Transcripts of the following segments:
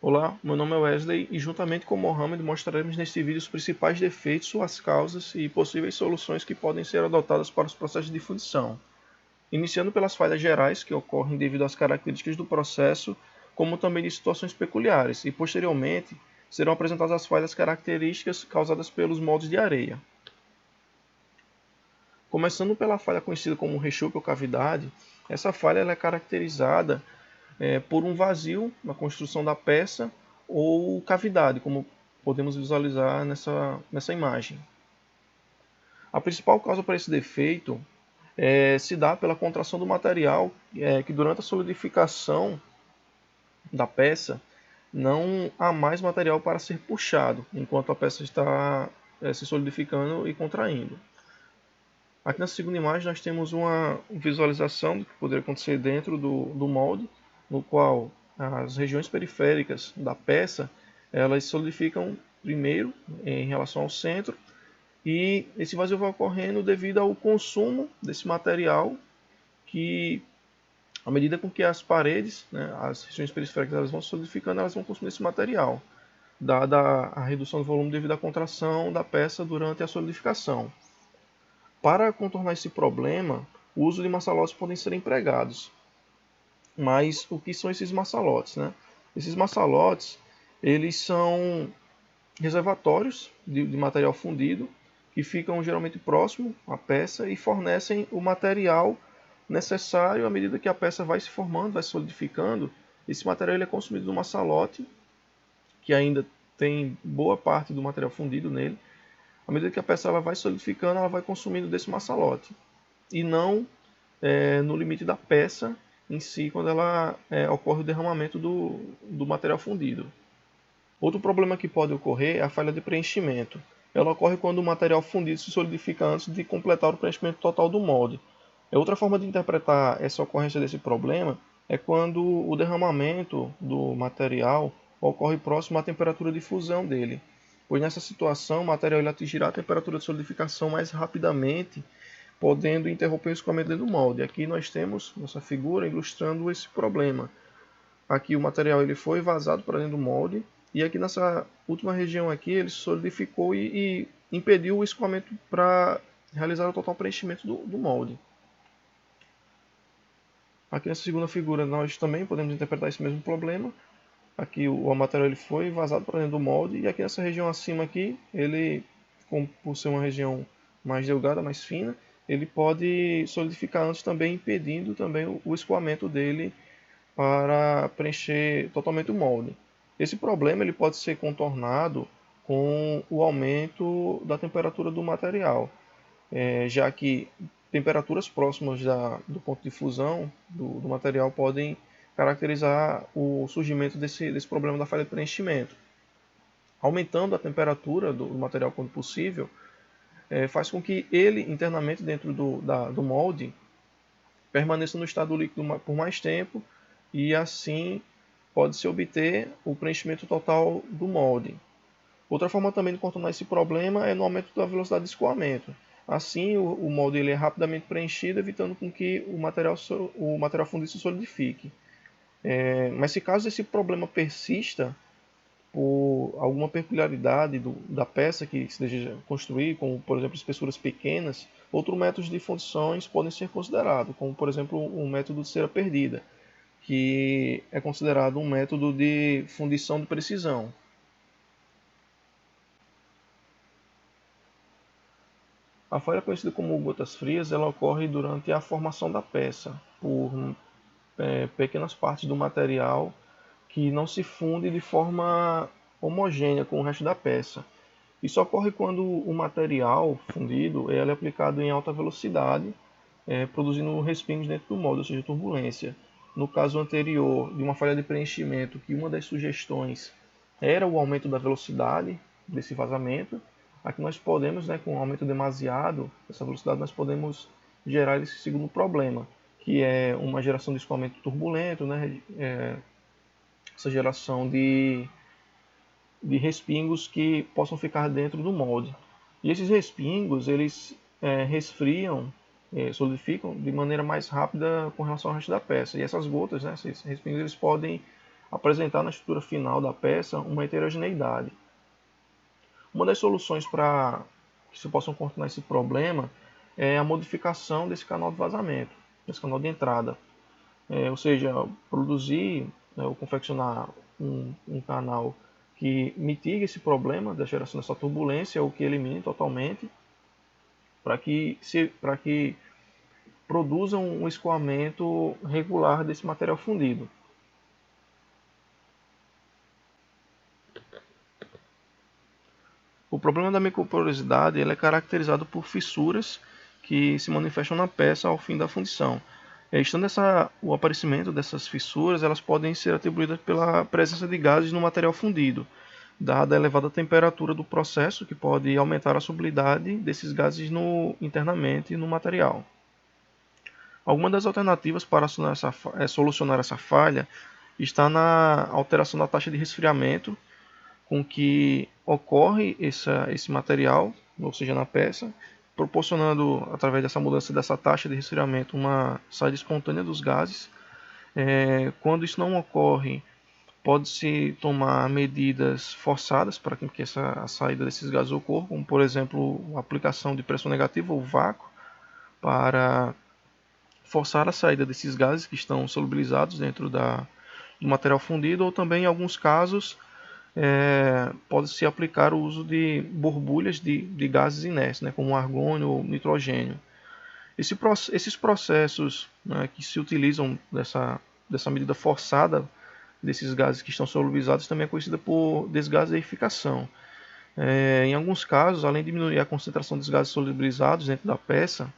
Olá, meu nome é Wesley e juntamente com Mohamed mostraremos neste vídeo os principais defeitos, suas causas e possíveis soluções que podem ser adotadas para os processos de fundição. Iniciando pelas falhas gerais que ocorrem devido às características do processo, como também de situações peculiares, e posteriormente serão apresentadas as falhas características causadas pelos moldes de areia. Começando pela falha conhecida como rechope ou cavidade, essa falha é caracterizada por um vazio na construção da peça ou cavidade, como podemos visualizar nessa imagem. A principal causa para esse defeito se dá pela contração do material, que durante a solidificação da peça não há mais material para ser puxado, enquanto a peça está se solidificando e contraindo. Aqui na segunda imagem nós temos uma visualização do que poderia acontecer dentro do molde, no qual as regiões periféricas da peça elas solidificam primeiro em relação ao centro, e esse vazio vai ocorrendo devido ao consumo desse material, que à medida com que as paredes, né, as regiões periféricas elas vão solidificando, elas vão consumindo esse material, dada a redução do volume devido à contração da peça durante a solidificação. Para contornar esse problema, o uso de maçalotes podem ser empregados. Mas o que são esses maçalotes, né? Esses maçalotes, eles são reservatórios de material fundido que ficam geralmente próximo à peça e fornecem o material necessário à medida que a peça vai se formando, vai se solidificando. Esse material ele é consumido no maçalote, que ainda tem boa parte do material fundido nele. À medida que a peça ela vai solidificando, ela vai consumindo desse maçalote, e não no limite da peça em si, quando ocorre o derramamento do material fundido. Outro problema que pode ocorrer é a falha de preenchimento. Ela ocorre quando o material fundido se solidifica antes de completar o preenchimento total do molde. Outra forma de interpretar essa ocorrência desse problema é quando o derramamento do material ocorre próximo à temperatura de fusão dele, pois nessa situação o material ele atingirá a temperatura de solidificação mais rapidamente, podendo interromper o escoamento dentro do molde. Aqui nós temos nossa figura ilustrando esse problema. Aqui o material ele foi vazado para dentro do molde, e aqui nessa última região aqui ele solidificou e impediu o escoamento para realizar o total preenchimento do molde. Aqui nessa segunda figura nós também podemos interpretar esse mesmo problema. Aqui o material ele foi vazado para dentro do molde, e aqui nessa região acima aqui, ele, por ser uma região mais delgada, mais fina, ele pode solidificar antes também, impedindo também o escoamento dele para preencher totalmente o molde. Esse problema ele pode ser contornado com o aumento da temperatura do material, já que temperaturas próximas do ponto de fusão do material podem caracterizar o surgimento desse problema da falha de preenchimento. Aumentando a temperatura do material quando possível, faz com que ele internamente dentro do molde permaneça no estado líquido por mais tempo, e assim pode-se obter o preenchimento total do molde. Outra forma também de contornar esse problema é no aumento da velocidade de escoamento. Assim, o molde ele é rapidamente preenchido, evitando com que o material fundido se solidifique. Mas se caso esse problema persista por alguma peculiaridade da peça que se deseja construir, como por exemplo espessuras pequenas, outros métodos de fundições podem ser considerados, como por exemplo o método de cera perdida, que é considerado um método de fundição de precisão. A falha conhecida como gotas frias, ela ocorre durante a formação da peça, por pequenas partes do material que não se funde de forma homogênea com o resto da peça. Isso ocorre quando o material fundido é aplicado em alta velocidade, produzindo respingos dentro do molde, ou seja, turbulência. No caso anterior, de uma falha de preenchimento, que uma das sugestões era o aumento da velocidade desse vazamento, aqui nós podemos, com um aumento demasiado dessa velocidade, nós podemos gerar esse segundo problema, que é uma geração de escoamento turbulento, essa geração de respingos que possam ficar dentro do molde. E esses respingos, eles resfriam, solidificam de maneira mais rápida com relação ao resto da peça. E essas gotas, esses respingos, eles podem apresentar na estrutura final da peça uma heterogeneidade. Uma das soluções para que se possam contornar esse problema é a modificação desse canal de vazamento, desse canal de entrada. Ou seja, produzir, ou confeccionar um canal que mitigue esse problema da geração dessa turbulência ou que elimine totalmente, para que produza um escoamento regular desse material fundido. O problema da microporosidade ele é caracterizado por fissuras que se manifestam na peça ao fim da fundição. Estando o aparecimento dessas fissuras, elas podem ser atribuídas pela presença de gases no material fundido, dada a elevada temperatura do processo, que pode aumentar a solubilidade desses gases internamente no material. Alguma das alternativas para solucionar essa falha está na alteração da taxa de resfriamento com que ocorre esse material, ou seja, na peça, proporcionando, através dessa mudança dessa taxa de resfriamento, uma saída espontânea dos gases. Quando isso não ocorre, pode-se tomar medidas forçadas para que a saída desses gases ocorra, como, por exemplo, a aplicação de pressão negativa ou vácuo, para forçar a saída desses gases que estão solubilizados dentro do material fundido, ou também, em alguns casos, pode-se aplicar o uso de borbulhas de gases inertes, como argônio ou nitrogênio. Esses processos, que se utilizam dessa medida forçada desses gases que estão solubilizados também é conhecida por desgaseificação. Em alguns casos, além de diminuir a concentração dos gases solubilizados dentro da peça,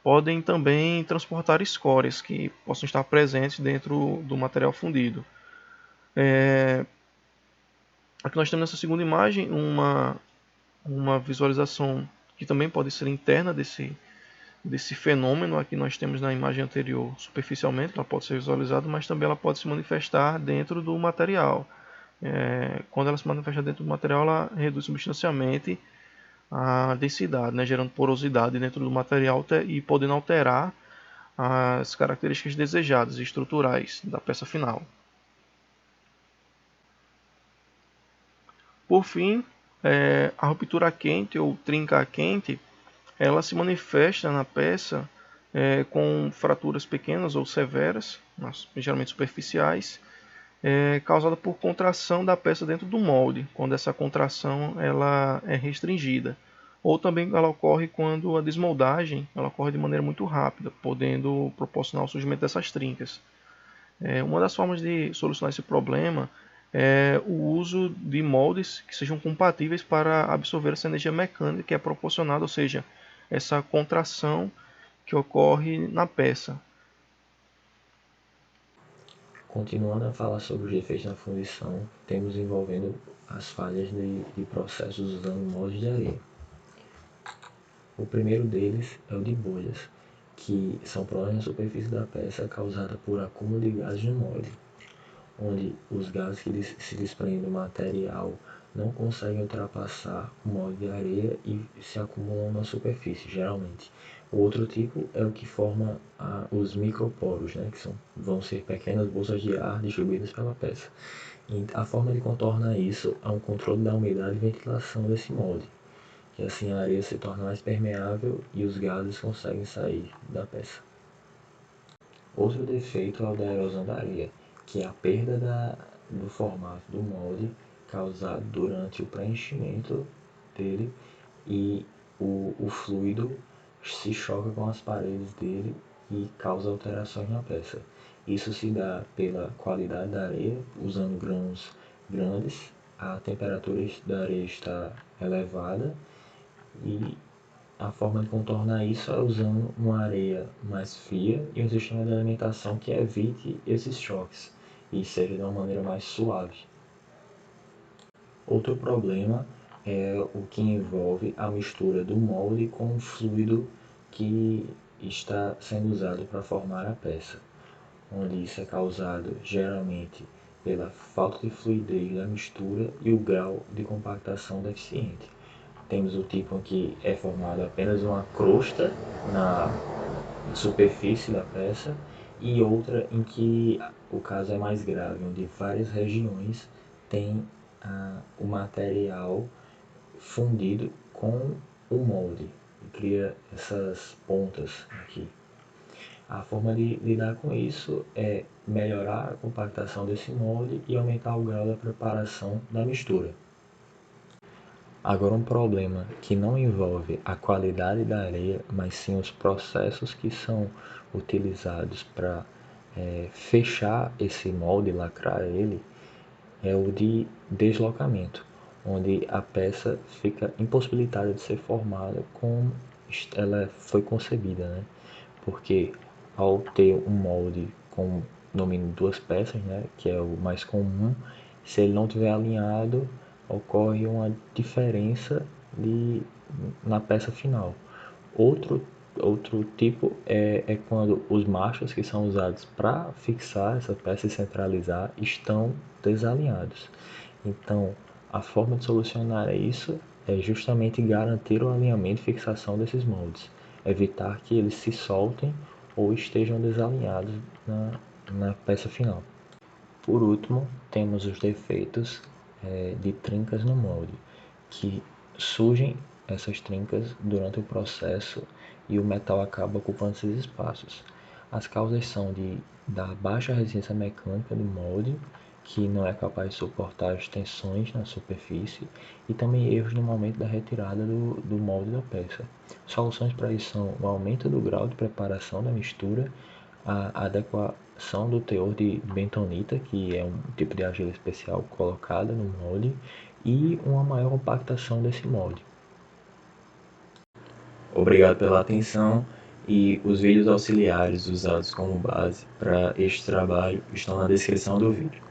podem também transportar escórias que possam estar presentes dentro do material fundido. Aqui nós temos nessa segunda imagem uma visualização que também pode ser interna desse fenômeno. Aqui nós temos na imagem anterior superficialmente, ela pode ser visualizada, mas também ela pode se manifestar dentro do material. Quando ela se manifesta dentro do material, ela reduz substancialmente a densidade, gerando porosidade dentro do material e podendo alterar as características desejadas e estruturais da peça final. Por fim, a ruptura quente ou trinca quente, ela se manifesta na peça com fraturas pequenas ou severas, geralmente superficiais, causada por contração da peça dentro do molde, quando essa contração ela é restringida. Ou também ela ocorre quando a desmoldagem ela ocorre de maneira muito rápida, podendo proporcionar o surgimento dessas trincas. Uma das formas de solucionar esse problema é o uso de moldes que sejam compatíveis para absorver essa energia mecânica que é proporcionada, ou seja, essa contração que ocorre na peça. Continuando a falar sobre os efeitos na fundição, temos envolvendo as falhas de processos usando moldes de areia. O primeiro deles é o de bolhas, que são problemas na superfície da peça causada por acúmulo de gases no molde, onde os gases que se desprendem do material não conseguem ultrapassar o molde de areia e se acumulam na superfície, geralmente. O outro tipo é o que forma os microporos, que vão ser pequenas bolsas de ar distribuídas pela peça. E a forma de contornar isso é um controle da umidade e ventilação desse molde, que assim a areia se torna mais permeável e os gases conseguem sair da peça. Outro defeito é o da erosão da areia, que é a perda do formato do molde causado durante o preenchimento dele e o fluido se choca com as paredes dele e causa alterações na peça. Isso se dá pela qualidade da areia, usando grãos grandes, a temperatura da areia está elevada e a forma de contornar isso é usando uma areia mais fria e um sistema de alimentação que evite esses choques e seja de uma maneira mais suave. Outro problema é o que envolve a mistura do molde com o fluido que está sendo usado para formar a peça, onde isso é causado geralmente pela falta de fluidez da mistura e o grau de compactação deficiente. Temos o tipo em que é formado apenas uma crosta na superfície da peça e outra em que o caso é mais grave, onde várias regiões têm o material fundido com o molde e cria essas pontas aqui. A forma de lidar com isso é melhorar a compactação desse molde e aumentar o grau da preparação da mistura. Agora, um problema que não envolve a qualidade da areia, mas sim os processos que são utilizados para fechar esse molde, lacrar ele, é o de deslocamento, onde a peça fica impossibilitada de ser formada como ela foi concebida, né? Porque ao ter um molde com no mínimo duas peças, né, que é o mais comum, se ele não estiver alinhado, ocorre uma diferença na peça final. Outro tipo é quando os machos que são usados para fixar essa peça e centralizar estão desalinhados. Então, a forma de solucionar isso é justamente garantir o alinhamento e fixação desses moldes, evitar que eles se soltem ou estejam desalinhados na peça final. Por último, temos os defeitos de trincas no molde, que surgem essas trincas durante o processo e o metal acaba ocupando esses espaços. As causas são da baixa resistência mecânica do molde, que não é capaz de suportar as tensões na superfície, e também erros no momento da retirada do molde da peça. Soluções para isso são o aumento do grau de preparação da mistura, a adequação do teor de bentonita, que é um tipo de argila especial colocada no molde, e uma maior compactação desse molde. Obrigado pela atenção, e os vídeos auxiliares usados como base para este trabalho estão na descrição do vídeo.